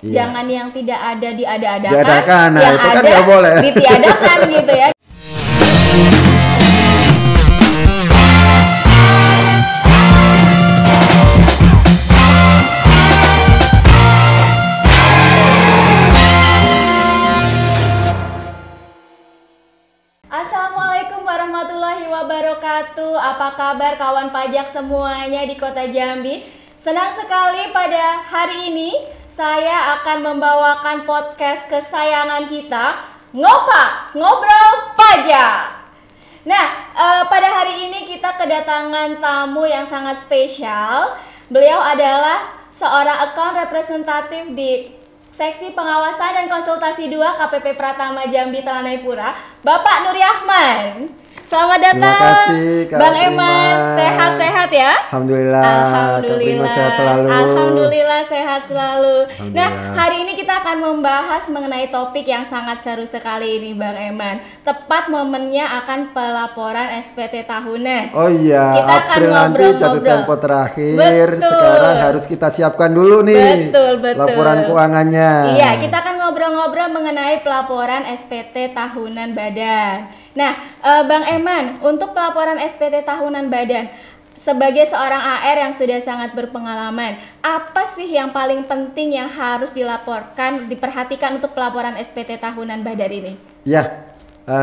Jangan yang tidak ada diada-adakan, diadakan. Nah, yang itu kan ada nggak boleh. ditiadakan gitu ya. Assalamualaikum warahmatullahi wabarakatuh. Apa kabar kawan pajak semuanya di Kota Jambi? Senang sekali pada hari ini saya akan membawakan podcast kesayangan kita, Ngobrol Pajak. Nah, pada hari ini kita kedatangan tamu yang sangat spesial. Beliau adalah seorang account representatif di Seksi Pengawasan dan Konsultasi 2 KPP Pratama Jambi Telanai-Pura, Bapak Nuri Ahman. Selamat datang. Terima kasih, Kak Bang Prima. Eman. Sehat-sehat ya? Alhamdulillah. Kak Prima sehat selalu. Alhamdulillah sehat selalu. Alhamdulillah. Nah, hari ini kita akan membahas mengenai topik yang sangat seru sekali ini, Bang Eman. Tepat momennya akan pelaporan SPT tahunan. Oh iya, Kita akan April nanti jatuh tempo terakhir. Betul. Sekarang harus kita siapkan dulu nih. Betul. Laporan keuangannya. Iya, kita akan ngobrol-ngobrol mengenai pelaporan SPT tahunan badan. Nah, Bang Eman, untuk pelaporan SPT tahunan badan, sebagai seorang AR yang sudah sangat berpengalaman, apa sih yang paling penting yang harus dilaporkan, diperhatikan untuk pelaporan SPT tahunan badan ini? Ya,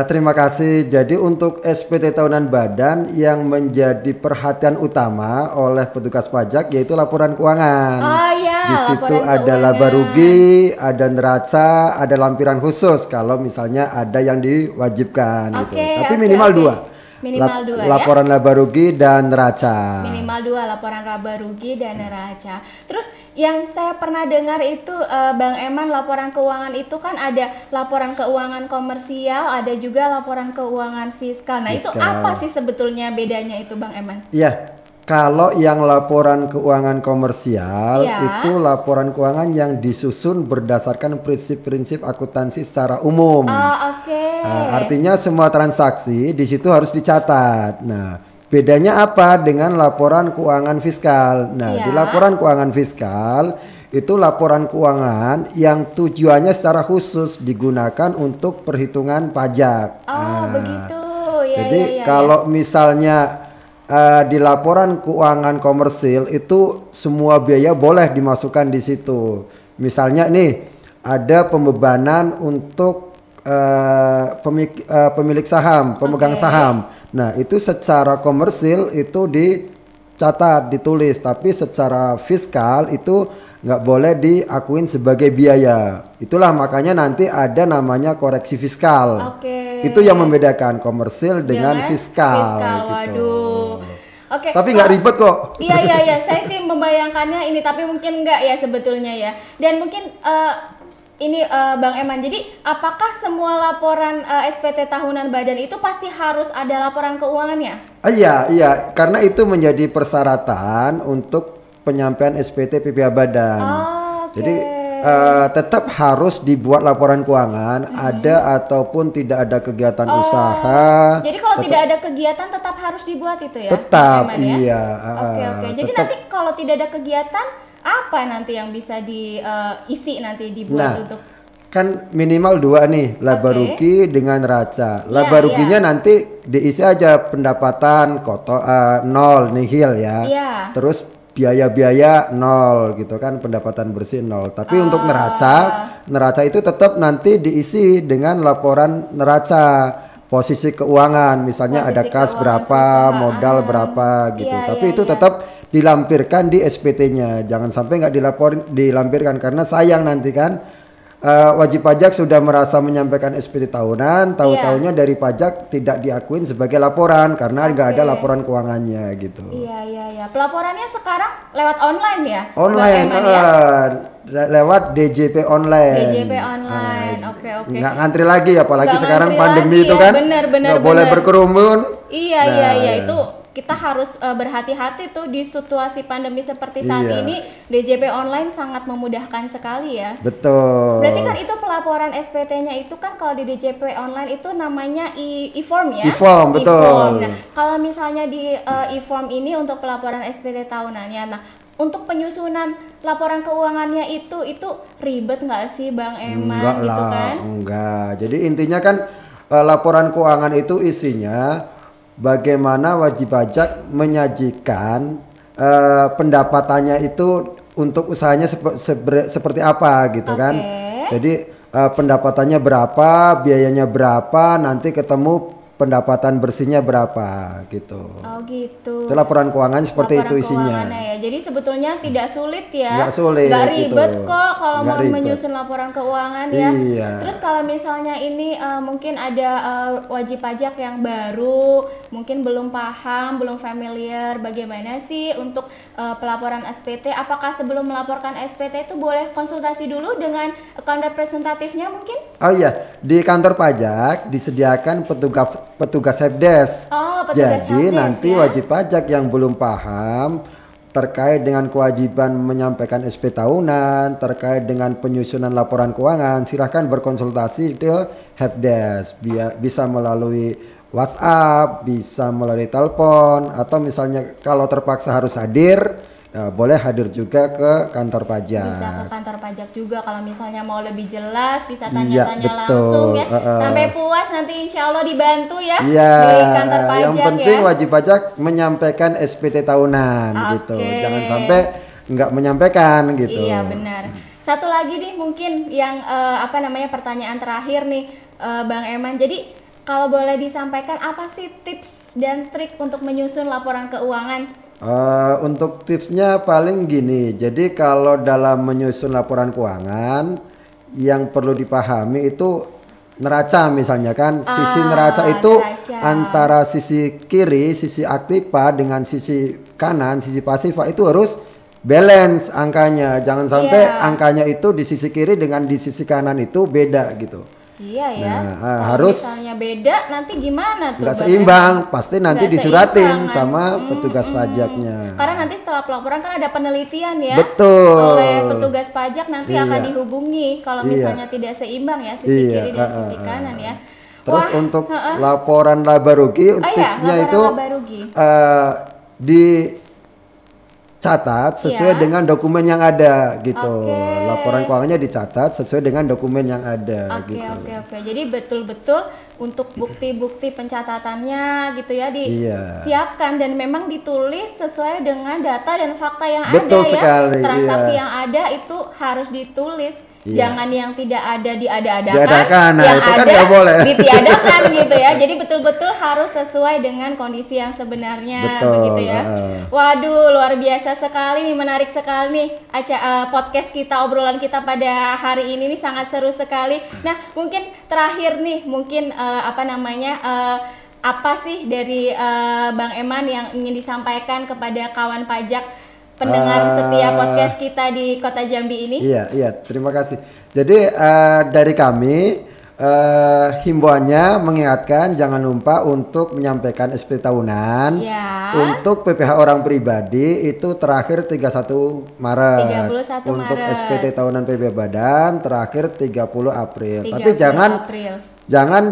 terima kasih. Jadi untuk SPT tahunan badan yang menjadi perhatian utama oleh petugas pajak yaitu laporan keuangan. Oh iya, di situ laporan ada keuangan. laba rugi, ada neraca, ada lampiran khusus kalau misalnya ada yang diwajibkan gitu. Tapi minimal dua. Minimal dua laporan laba rugi dan neraca. Minimal 2 laporan laba rugi dan neraca. Terus yang saya pernah dengar itu Bang Eman, laporan keuangan itu kan ada laporan keuangan komersial, ada juga laporan keuangan fiskal. Nah, itu apa sih sebetulnya bedanya itu, Bang Eman? Iya. Kalau yang laporan keuangan komersial itu laporan keuangan yang disusun berdasarkan prinsip-prinsip akuntansi secara umum. Artinya semua transaksi di situ harus dicatat. Nah, bedanya apa dengan laporan keuangan fiskal? Nah, di laporan keuangan fiskal itu laporan keuangan yang tujuannya secara khusus digunakan untuk perhitungan pajak. Begitu. Jadi kalau misalnya di laporan keuangan komersil itu semua biaya boleh dimasukkan di situ. Misalnya nih ada pembebanan untuk pemilik saham, pemegang saham. Nah, itu secara komersil itu dicatat, ditulis, tapi secara fiskal itu nggak boleh diakuin sebagai biaya. Itulah makanya nanti ada namanya koreksi fiskal. Itu yang membedakan komersil dengan fiskal. Gitu. Tapi nggak ribet kok. Iya. Saya sih membayangkannya ini, tapi mungkin nggak ya sebetulnya ya. Dan mungkin ini Bang Eman, jadi apakah semua laporan SPT tahunan badan itu pasti harus ada laporan keuangannya? Iya, karena itu menjadi persyaratan untuk penyampaian SPT PPh badan. Jadi tetap harus dibuat laporan keuangan, ada ataupun tidak ada kegiatan usaha. Jadi kalau tidak ada kegiatan tetap harus dibuat itu ya? Tetap, iya. Jadi nanti kalau tidak ada kegiatan, apa nanti yang bisa diisi nanti dibuat untuk? Kan minimal 2 nih, laba rugi dengan neraca. Laba ruginya nanti diisi aja pendapatan nol, nihil ya. Terus biaya-biaya 0 gitu kan, pendapatan bersih 0. Tapi untuk neraca itu tetap nanti diisi dengan laporan neraca. Posisi keuangan, misalnya ada kas berapa, modal berapa gitu. Tapi itu tetap dilampirkan di SPT-nya. Jangan sampai nggak dilampirkan karena sayang nanti kan. Wajib pajak sudah merasa menyampaikan SPT tahunan, tahu-tahunya dari pajak tidak diakuin sebagai laporan karena nggak ada laporan keuangannya gitu. Iya. Pelaporannya sekarang lewat online ya? Online, lewat DJP online. DJP online, oke. Nggak ngantri lagi, apalagi sekarang lagi, pandemi itu kan. Bener. Boleh berkerumun. Iya. Itu kita harus berhati-hati tuh di situasi pandemi seperti saat ini. DJP online sangat memudahkan sekali ya. Betul. Berarti kan itu pelaporan SPT-nya itu kan kalau di DJP online itu namanya e-form ya? E-form, betul. Nah, kalau misalnya di e-form ini untuk pelaporan SPT tahunannya, nah untuk penyusunan laporan keuangannya itu ribet nggak sih Bang Eman? Enggak gitu lah, kan? enggak. Jadi intinya kan laporan keuangan itu isinya bagaimana wajib pajak menyajikan pendapatannya itu untuk usahanya seperti apa gitu kan. Jadi pendapatannya berapa, biayanya berapa, nanti ketemu pendapatan bersihnya berapa gitu. Oh gitu. Itu laporan keuangan seperti laporan itu isinya. Ya. Jadi sebetulnya tidak sulit ya. Nggak sulit. Nggak ribet gitu. kok kalau Nggak mau ribet. menyusun laporan keuangan ya. Iya. Terus kalau misalnya ini mungkin ada wajib pajak yang baru, mungkin belum paham, belum familiar bagaimana sih untuk pelaporan SPT. Apakah sebelum melaporkan SPT itu boleh konsultasi dulu dengan account representatifnya mungkin? Oh iya, di kantor pajak disediakan petugas helpdesk. Oh, petugas Jadi helpdesk, nanti ya? wajib pajak yang belum paham terkait dengan kewajiban menyampaikan SP tahunan, terkait dengan penyusunan laporan keuangan, silahkan berkonsultasi ke helpdesk. Bisa melalui WhatsApp, bisa melalui telepon, atau misalnya kalau terpaksa harus hadir, boleh hadir juga ke kantor pajak. Bisa ke kantor pajak juga kalau misalnya mau lebih jelas, bisa tanya-tanya langsung ya. Sampai puas nanti insya Allah dibantu ya di kantor pajak. Yang penting wajib pajak menyampaikan SPT tahunan gitu. Jangan sampai nggak menyampaikan gitu. Iya benar. Satu lagi nih mungkin yang pertanyaan terakhir nih Bang Eman. Jadi kalau boleh disampaikan apa sih tips dan trik untuk menyusun laporan keuangan? Untuk tipsnya paling gini, jadi kalau dalam menyusun laporan keuangan yang perlu dipahami itu neraca misalnya kan, sisi neraca itu antara sisi kiri, sisi aktiva dengan sisi kanan, sisi pasifa itu harus balance angkanya, jangan sampai angkanya itu di sisi kiri dengan di sisi kanan itu beda gitu. Iya ya. Nah, harus misalnya beda nanti gimana tuh? Nggak seimbang, pasti nanti disuratin sama petugas pajaknya. Karena nanti setelah pelaporan kan ada penelitian ya. Betul. Oleh petugas pajak nanti akan dihubungi kalau misalnya tidak seimbang ya sisi kiri dan sisi kanan ya. Terus untuk laporan laba rugi, tipsnya itu dicatat sesuai dengan dokumen yang ada gitu. Laporan keuangannya dicatat sesuai dengan dokumen yang ada gitu. Oke. Jadi betul-betul untuk bukti-bukti pencatatannya gitu ya disiapkan dan memang ditulis sesuai dengan data dan fakta yang ada sekali, ya. Transaksi yang ada itu harus ditulis. Jangan yang tidak ada diada-adakan, yang itu kan nggak boleh ditiadakan gitu ya. Jadi betul-betul harus sesuai dengan kondisi yang sebenarnya begitu ya. Waduh, luar biasa sekali nih, menarik sekali nih podcast kita, obrolan kita pada hari ini nih sangat seru sekali. Nah, mungkin terakhir nih, mungkin apa sih dari Bang Eman yang ingin disampaikan kepada kawan pajak pendengar setiap podcast kita di Kota Jambi ini? Iya, terima kasih. Jadi dari kami himbauannya mengingatkan jangan lupa untuk menyampaikan SP tahunan. Untuk PPh orang pribadi itu terakhir 31 Maret. Untuk SPT tahunan PB Badan terakhir 30 April. Tapi jangan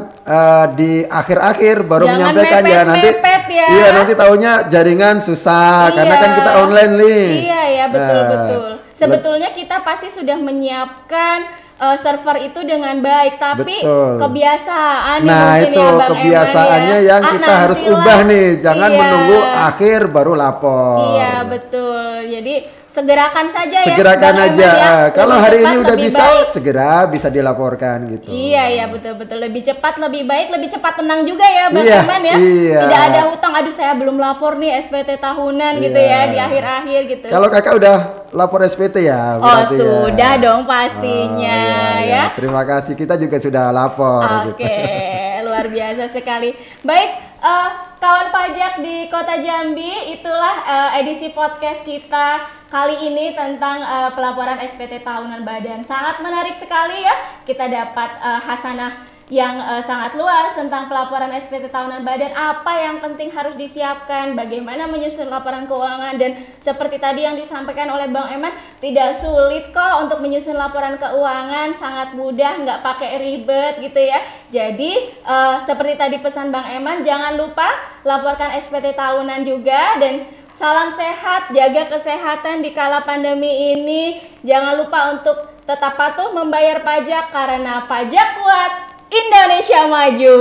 di akhir-akhir baru menyampaikan nanti nanti tahunya jaringan susah karena kan kita online nih. Iya betul. Sebetulnya kita pasti sudah menyiapkan server itu dengan baik, tapi kebiasaan itu kebiasaannya yang kita harus ubah nih, jangan menunggu akhir baru lapor. Iya betul. Jadi segerakan saja segerakan aja. Kalau hari ini udah bisa baik. Segera bisa dilaporkan gitu. Iya betul lebih cepat lebih baik, lebih cepat tenang juga ya Bang Eman ya. Tidak ada hutang, aduh saya belum lapor nih SPT tahunan gitu ya di akhir-akhir gitu. Kalau kakak udah lapor SPT ya berarti sudah dong pastinya ya. Terima kasih, kita juga sudah lapor gitu. Luar biasa sekali. Baik, kawan pajak di Kota Jambi, itulah edisi podcast kita kali ini tentang pelaporan SPT tahunan badan. Sangat menarik sekali ya, kita dapat hasanah yang sangat luas tentang pelaporan SPT tahunan badan, apa yang penting harus disiapkan, bagaimana menyusun laporan keuangan, dan seperti tadi yang disampaikan oleh Bang Eman, tidak sulit kok untuk menyusun laporan keuangan, sangat mudah, nggak pakai ribet gitu ya. Jadi seperti tadi pesan Bang Eman, jangan lupa laporkan SPT tahunan juga, dan Salam sehat, jaga kesehatan di kala pandemi ini. Jangan lupa untuk tetap patuh membayar pajak karena pajak kuat, Indonesia maju.